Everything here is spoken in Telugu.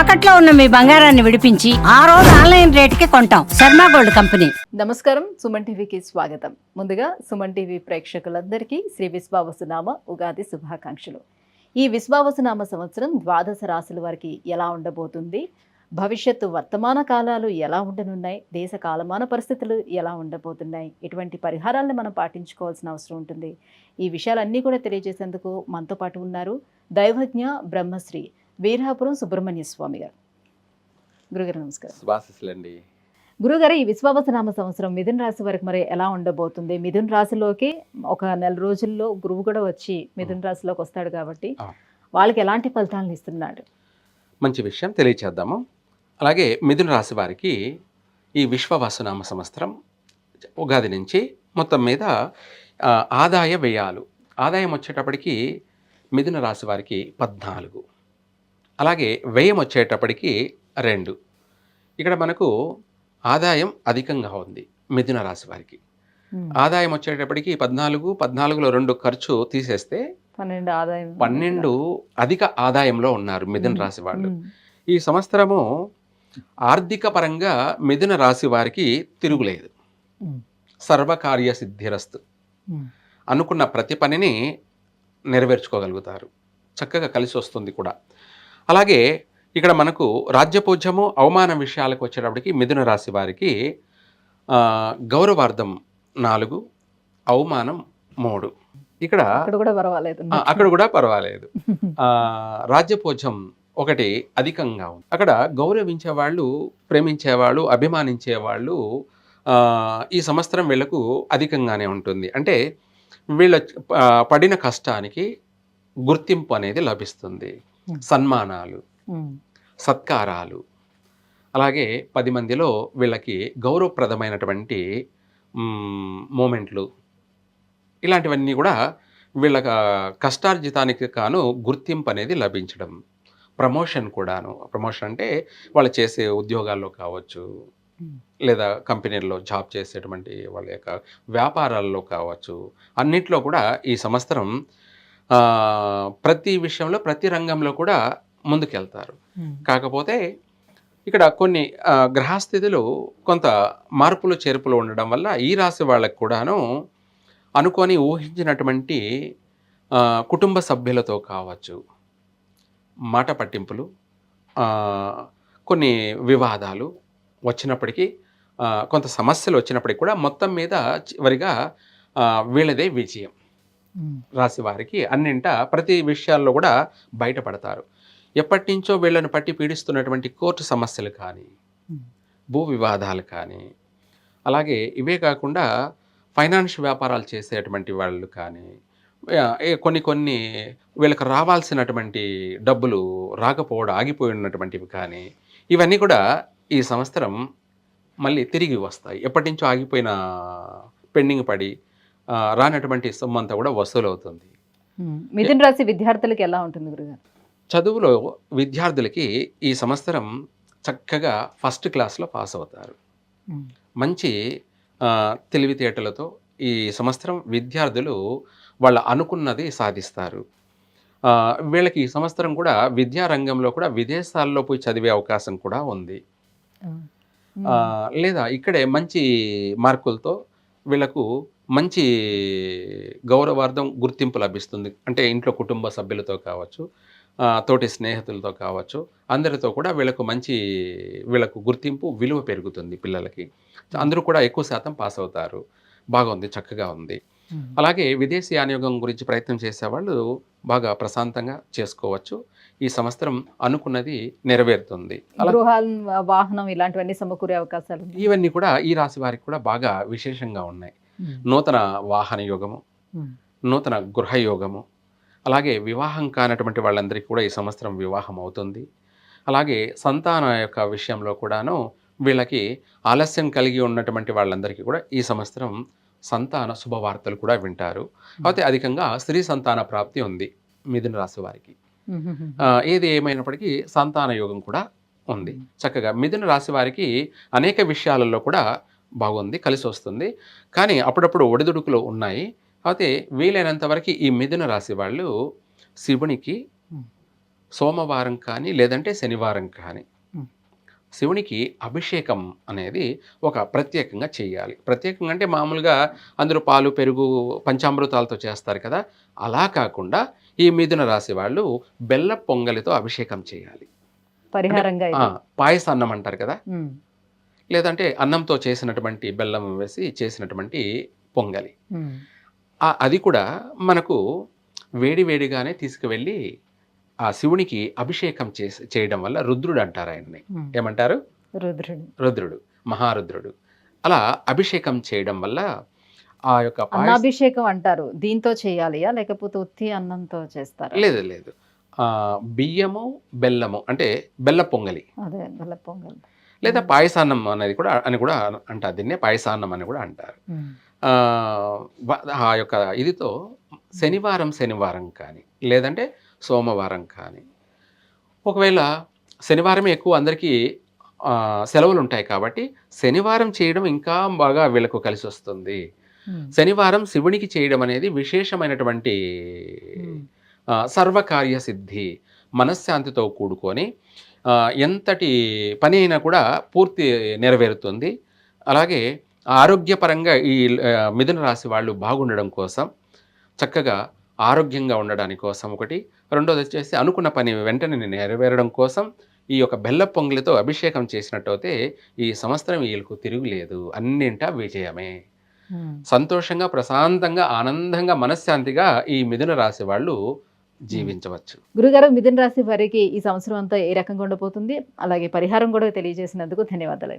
తాకట్లో ఉన్న మీ బంగారాన్ని విడిపించి ఆ రోజు ఆన్లైన్ రేటుకి కొంటాం. Sharma gold company. నమస్కారం, సుమన్ టీవీకి స్వాగతం. ముందుగా సుమన్ టీవీ ప్రేక్షకులందరికీ శ్రీ విశ్వావసునామ ఉగాది శుభాకాంక్షలు. ఈ విశ్వావసునామ సంవత్సరం ద్వాదశ రాశుల వారికి ఎలా ఉండబోతుంది, భవిష్యత్తు వర్తమాన కాలాలు ఎలా ఉండనున్నాయి, దేశ కాలమాన పరిస్థితులు ఎలా ఉండబోతున్నాయి, ఎటువంటి పరిహారాలను మనం పాటించుకోవాల్సిన అవసరం ఉంటుంది, ఈ విషయాలన్నీ కూడా తెలియజేసేందుకు మనతో పాటు ఉన్నారు దైవజ్ఞ బ్రహ్మశ్రీ వీరాపురం సుబ్రహ్మణ్య స్వామి గారు. గురుగారు నమస్కారం. శుభాశీస్సులండి. గురుగారు, ఈ విశ్వావసునామ సంవత్సరం మిథున రాశి వారికి మరి ఎలా ఉండబోతుంది? మిథున రాశిలోకి ఒక నెల రోజుల్లో గురువు కూడా వచ్చి మిథున రాశిలోకి వస్తాడు కాబట్టి వాళ్ళకి ఎలాంటి ఫలితాలను ఇస్తున్నాడు? మంచి విషయం తెలియచేద్దాము. అలాగే మిథున రాశి వారికి ఈ విశ్వవసునామ సంవత్సరం ఉగాది నుంచి మొత్తం మీద ఆదాయ వ్యయాలు, ఆదాయం వచ్చేటప్పటికి మిథున రాశి వారికి 14, అలాగే వ్యయం వచ్చేటప్పటికి 2. ఇక్కడ మనకు ఆదాయం అధికంగా ఉంది మిథున రాశి వారికి. ఆదాయం వచ్చేటప్పటికి 14, 14లో 2 ఖర్చు తీసేస్తే 12 అధిక ఆదాయంలో ఉన్నారు మిథున రాశి వాళ్ళు. ఈ సంవత్సరము ఆర్థిక పరంగా మిథున రాశి వారికి తిరుగులేదు. సర్వకార్య సిద్ధిరస్తు, అనుకున్న ప్రతి పనిని నెరవేర్చుకోగలుగుతారు, చక్కగా కలిసి వస్తుంది కూడా. అలాగే ఇక్కడ మనకు రాజ్యపూజ్యము అవమాన విషయాలకు వచ్చేటప్పటికి మిథున రాశి వారికి గౌరవార్థం 4, అవమానం 3. ఇక్కడ అక్కడ కూడా పర్వాలేదు. రాజ్యపూజ్యం 1 అధికంగా ఉంది. అక్కడ గౌరవించేవాళ్ళు, ప్రేమించేవాళ్ళు, అభిమానించేవాళ్ళు ఈ సంవత్సరం వీళ్లకు అధికంగానే ఉంటుంది. అంటే వీళ్ళ పడిన కష్టానికి గుర్తింపు అనేది లభిస్తుంది. సన్మానాలు, సత్కారాలు, అలాగే 10 మందిలో వీళ్ళకి గౌరవప్రదమైనటువంటి మూమెంట్లు, ఇలాంటివన్నీ కూడా వీళ్ళ కష్టార్జితానికి కాను గుర్తింపు అనేది లభించడం. ప్రమోషన్ కూడాను. ప్రమోషన్ అంటే వాళ్ళు చేసే ఉద్యోగాల్లో కావచ్చు, లేదా కంపెనీల్లో జాబ్ చేసేటువంటి వాళ్ళ యొక్క వ్యాపారాల్లో కావచ్చు, అన్నిట్లో కూడా ఈ సంవత్సరం ప్రతి విషయంలో, ప్రతి రంగంలో కూడా ముందుకెళ్తారు. కాకపోతే ఇక్కడ కొన్ని గ్రహస్థితులు కొంత మార్పులు చేర్పులు ఉండడం వల్ల ఈ రాశి వాళ్ళకు కూడాను అనుకొని ఊహించినటువంటి కుటుంబ సభ్యులతో కావచ్చు, మాట పట్టింపులు, కొన్ని వివాదాలు వచ్చినప్పటికీ, కొంత సమస్యలు వచ్చినప్పటికీ కూడా మొత్తం మీద చివరిగా వీళ్ళదే విజయం. రాశి వారికి అన్నింట ప్రతి విషయాల్లో కూడా బయటపడతారు. ఎప్పటి నుంచో వీళ్ళని పట్టి పీడిస్తున్నటువంటి కోర్టు సమస్యలు కానీ, భూ వివాదాలు కానీ, అలాగే ఇవే కాకుండా ఫైనాన్స్ వ్యాపారాలు చేసేటువంటి వాళ్ళు కానీ, కొన్ని వీళ్ళకి రావాల్సినటువంటి డబ్బులు రాకపోవడం, ఆగిపోయి ఉన్నటువంటివి కానీ, ఇవన్నీ కూడా ఈ సంవత్సరం మళ్ళీ తిరిగి వస్తాయి. ఎప్పటి నుంచో ఆగిపోయిన, పెండింగ్ పడి రానటువంటి సొమ్ము అంతా కూడా వసూలు అవుతుంది. మిథున రాశి విద్యార్థులకి ఎలా ఉంటుంది గురుగారు? చదువులో విద్యార్థులకి ఈ సంవత్సరం చక్కగా ఫస్ట్ క్లాస్లో పాస్ అవుతారు. మంచి తెలివితేటలతో ఈ సంవత్సరం విద్యార్థులు వాళ్ళు అనుకున్నది సాధిస్తారు. వీళ్ళకి ఈ సంవత్సరం కూడా విద్యారంగంలో కూడా విదేశాల్లో పోయి చదివే అవకాశం కూడా ఉంది. లేదా ఇక్కడే మంచి మార్కులతో వీళ్ళకు మంచి గౌరవార్థం గుర్తింపు లభిస్తుంది. అంటే ఇంట్లో కుటుంబ సభ్యులతో కావచ్చు, తోటి స్నేహితులతో కావచ్చు, అందరితో కూడా వీళ్ళకు గుర్తింపు, విలువ పెరుగుతుంది పిల్లలకి. అందరూ కూడా ఎక్కువ శాతం పాస్ అవుతారు. బాగుంది, చక్కగా ఉంది. అలాగే విదేశీ యానయోగం గురించి ప్రయత్నం చేసేవాళ్ళు బాగా ప్రశాంతంగా చేసుకోవచ్చు. ఈ సంవత్సరం అనుకున్నది నెరవేరుతుంది. వాహనం ఇలాంటివన్నీ సమకూరే అవకాశాలు, ఇవన్నీ కూడా ఈ రాశి వారికి కూడా బాగా విశేషంగా ఉన్నాయి. నూతన వాహన యోగము, నూతన గృహయోగము, అలాగే వివాహం కానటువంటి వాళ్ళందరికీ కూడా ఈ సంవత్సరం వివాహం అవుతుంది. అలాగే సంతాన యొక్క విషయంలో కూడాను వీళ్ళకి ఆలస్యం కలిగి ఉన్నటువంటి వాళ్ళందరికీ కూడా ఈ సంవత్సరం సంతాన శుభవార్తలు కూడా వింటారు. అయితే అధికంగా స్త్రీ సంతాన ప్రాప్తి ఉంది మిథున రాశి వారికి. ఏది ఏమైనప్పటికీ సంతాన యోగం కూడా ఉంది. చక్కగా మిథున రాశి వారికి అనేక విషయాలలో కూడా బాగుంది, కలిసి వస్తుంది. కానీ అప్పుడప్పుడు ఒడిదుడుకులు ఉన్నాయి. అయితే వీలైనంత వరకు ఈ మిథున రాశి వాళ్ళు శివునికి సోమవారం కానీ లేదంటే శనివారం కానీ మ్మ్. శివునికి అభిషేకం అనేది ఒక ప్రత్యేకంగా చేయాలి. ప్రత్యేకంగా అంటే మామూలుగా అందరూ పాలు పెరుగు పంచామృతాలతో చేస్తారు కదా, అలా కాకుండా ఈ మిథున రాశి వాళ్ళు బెల్ల పొంగలితో అభిషేకం చేయాలి. పరిహారంగా ఇది. పాయసాన్నం అంటారు కదా, ఉమ్, లేదంటే అన్నంతో చేసినటువంటి బెల్లం వేసి చేసినటువంటి పొంగలి. ఉమ్, అది కూడా మనకు వేడి వేడిగానే తీసుకువెళ్ళి ఆ శివునికి అభిషేకం చేయడం వల్ల రుద్రుడు అంటారు ఆయన్ని. ఉమ్. ఏమంటారు? రుద్రుడు. రుద్రుడు, మహారుద్రుడు. అలా అభిషేకం చేయడం వల్ల ఆ యొక్క అన్నాభిషేకం అంటారు. దీంతో చేయాలియా లేకపోతే ఉత్తి అన్నంతో చేస్తారా? లేదు లేదు, బియ్యము బెల్లము అంటే బెల్ల పొంగలి అదే బెల్ల పొంగల్. లేదా పాయసాన్నం అనేది కూడా అని కూడా అంటారు. దీన్నే పాయసాన్నం అని కూడా అంటారు. ఉమ్, ఆ ఆ యొక్క ఇదితో శనివారం కానీ లేదంటే సోమవారం కానీ, ఒకవేళ శనివారమే ఎక్కువ అందరికీ సెలవులు ఉంటాయి కాబట్టి శనివారం చేయడం ఇంకా బాగా వీళ్ళకు కలిసి వస్తుంది. ఉమ్, శనివారం శివునికి చేయడం అనేది విశేషమైనటువంటి ఉమ్, సర్వకార్య సిద్ధి, మనశ్శాంతితో కూడుకొని ఎంతటి పని అయినా కూడా పూర్తి నెరవేరుతుంది. అలాగే ఆరోగ్యపరంగా ఈ మిథున రాశి వాళ్ళు బాగుండడం కోసం, చక్కగా ఆరోగ్యంగా ఉండడానికి కోసం ఒకటి, రెండోది వచ్చేసి అనుకున్న పని వెంటనే నెరవేరడం కోసం ఈ యొక్క బెల్ల పొంగలితో అభిషేకం చేసినట్టయితే ఈ సంవత్సరం వీళ్ళకు తిరుగులేదు, అన్నింటా విజయమే. ఉమ్. సంతోషంగా, ప్రశాంతంగా, ఆనందంగా, మనశ్శాంతిగా ఈ మిథున రాశి వాళ్ళు జీవించవచ్చు. గురుగారు, మిథున రాశి వారికి ఈ సంవత్సరం అంతా ఏ రకంగా ఉండబోతుంది, అలాగే పరిహారం కూడా తెలియజేసినందుకు ధన్యవాదాలు.